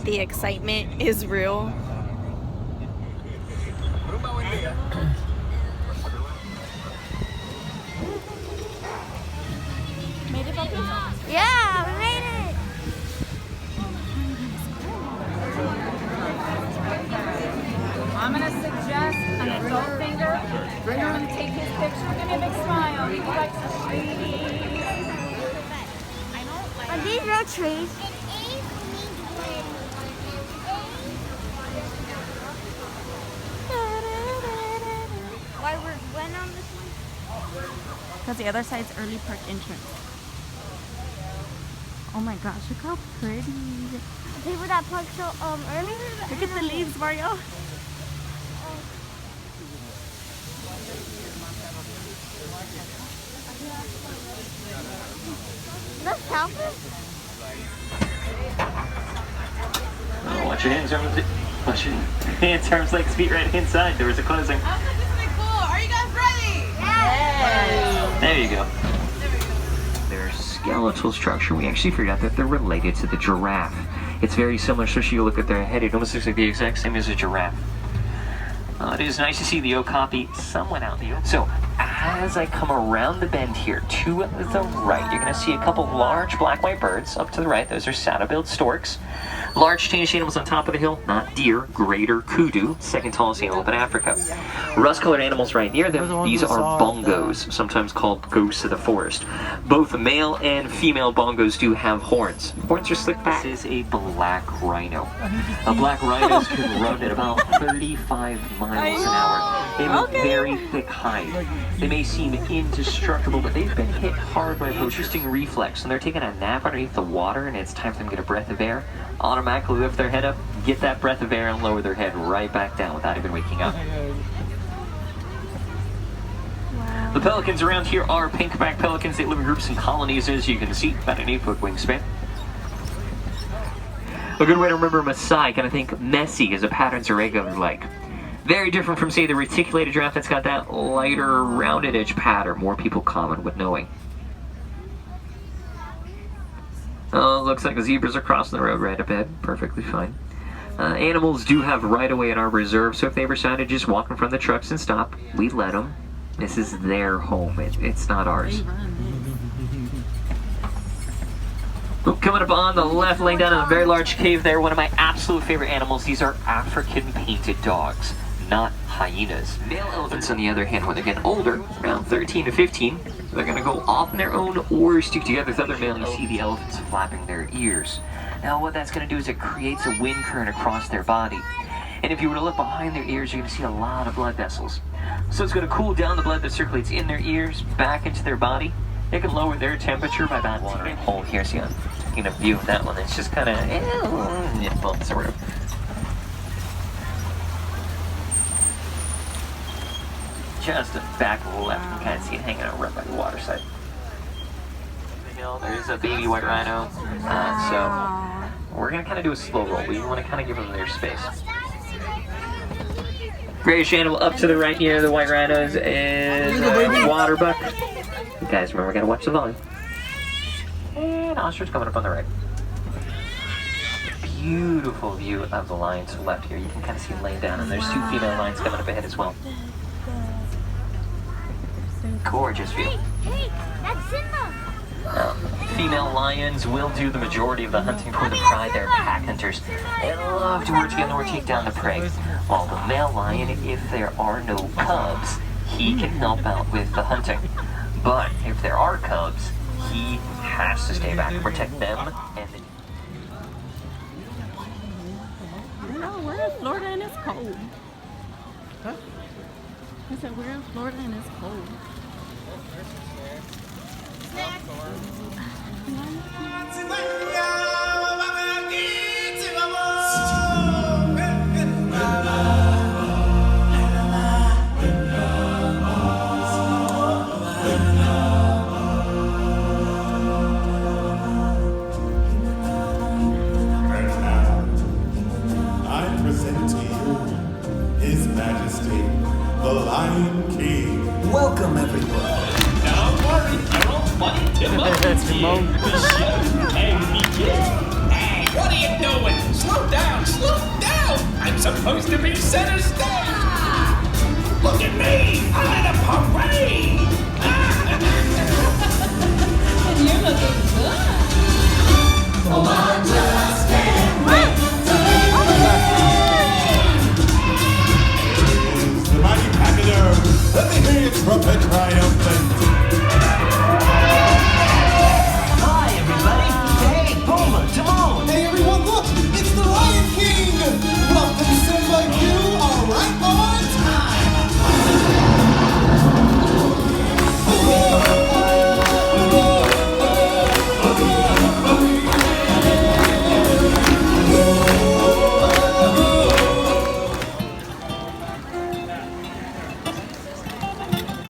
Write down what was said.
The excitement is real. Made it, Bucky? Yeah, we made it. I'm going to suggest an adult finger. I'm going to take his picture. Give me a big smile. He likes the trees. Are these real trees? Why we're when on this one? Because the other side's early park entrance. Oh my gosh, look how pretty. The people that parked so early. Look at the leaves, Mario. That's Calvin? Watch your hands, arms, watch your hands, arms, legs, feet right inside. Doors are closing. Oh, this is really cool. Are you guys ready? Yes. There you go. Their skeletal structure, we actually figured out that they're related to the giraffe. It's very similar, especially you look at their head, it almost looks like the exact same as a giraffe. It is nice to see the okapi somewhat out in the open. So, as I come around the bend here to the right, you're going to see a couple large black-white birds up to the right. Those are saddle-billed storks. Large tanish animals on top of the hill, not deer, greater kudu, second tallest antelope in Africa. Rust-colored animals right near them, these are bongos, sometimes called ghosts of the forest. Both male and female bongos do have horns. Horns are slicked back. This is a black rhino. Black rhinos can run at about 35 miles an hour. They have a very thick hide. They may seem indestructible, but they've been hit hard by an interesting reflex. When they're taking a nap underneath the water and it's time for them to get a breath of air, automatically lift their head up, get that breath of air, and lower their head right back down without even waking up. Wow. The pelicans around here are pink-back pelicans. They live in groups and colonies, as you can see, about an 8-foot wingspan. A good way to remember Maasai, kind of think messy, as the patterns are regular-like. Very different from, say, the reticulated giraffe that's got that lighter, rounded edge pattern, more people common with knowing. Oh, looks like the zebras are crossing the road right up ahead. Perfectly fine. Animals do have right-of-way in our reserve, so if they ever decided to just walk in front of the trucks and stop, we let them. This is their home. It's not ours. Oh, coming up on the left, laying down in a very large cave there, one of my absolute favorite animals. These are African painted dogs, not hyenas. Male elephants, on the other hand, when they get older, around 13 to 15, they're going to go off on their own or stick together with other males. You see the elephants flapping their ears. Now what that's going to do is it creates a wind current across their body. And if you were to look behind their ears, you're going to see a lot of blood vessels. So it's going to cool down the blood that circulates in their ears, back into their body. It can lower their temperature by about watering hole here. See, I'm taking a view of that one. It's just kind of, well, sort of. Just back left, you can kind of see it hanging out right by the water side. There's a baby white rhino, so we're going to kind of do a slow roll. We want to kind of give them their space. Grayish animal up to the right near the white rhinos is water buck. You guys remember, we got to watch the volume. And ostrich coming up on the right. Beautiful view of the lion to the left here. You can kind of see them laying down, and there's two female lions coming up ahead as well. Gorgeous view. Hey, that's Simba. Female lions will do the majority of the hunting for the pride. They're pack hunters. They love to work together or take down the prey. While the male lion, if there are no cubs, he can help out with the hunting. But if there are cubs, he has to stay back and protect them. And No, we're in Florida and it's cold. Huh? I said we're in Florida and it's cold. I present to you His Majesty, the Lion King. Welcome, everyone. That's Timon. Hey, what are you doing? Slow down, slow down! I'm supposed to be center stage! Look at me! I'm in a parade!